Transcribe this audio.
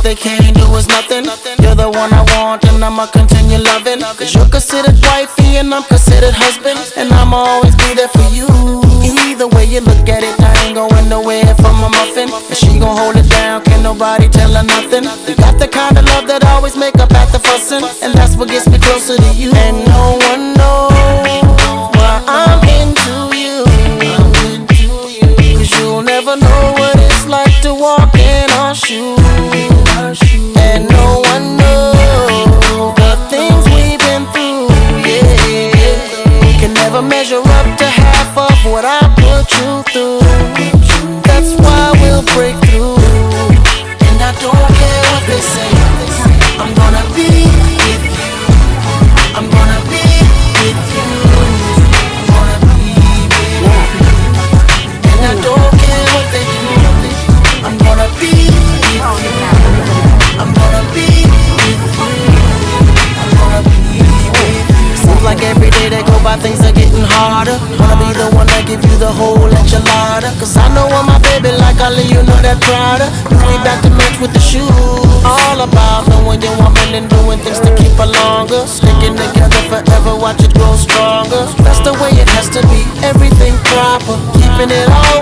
they can't do is nothing. You're the one I want and I'ma continue loving. Cause you're considered wifey and I'm considered husband. And I'ma always be there for you. Either way you look at it, I ain't going nowhere from a muffin. And she gon' hold it down, can't nobody tell her nothing. We got the kind of love that always make up at the fussing. And that's what gets me closer to you. And no one knows why I'm into you. Cause you'll never know what it's like to walk in our shoes. And no one knows the things we've been through, yeah. Can never measure up to half of what I put you through. That's why we'll break through. And I don't care what they say, I'm gonna be with you. I'm gonna be with you. I'm gonna be with you. And I don't care what they do, I'm gonna be with you. I'm gonna be with you. I'm gonna be with you. Seems like every day that go by things are getting harder. Wanna be the one that give you the whole enchilada. Cause I know I'm my baby like Ali, you know that Prada. You ain't got to match with the shoes. All about knowing your woman and doing things to keep her longer. Sticking together forever, watch it grow stronger. That's the way it has to be, everything proper. Keeping it all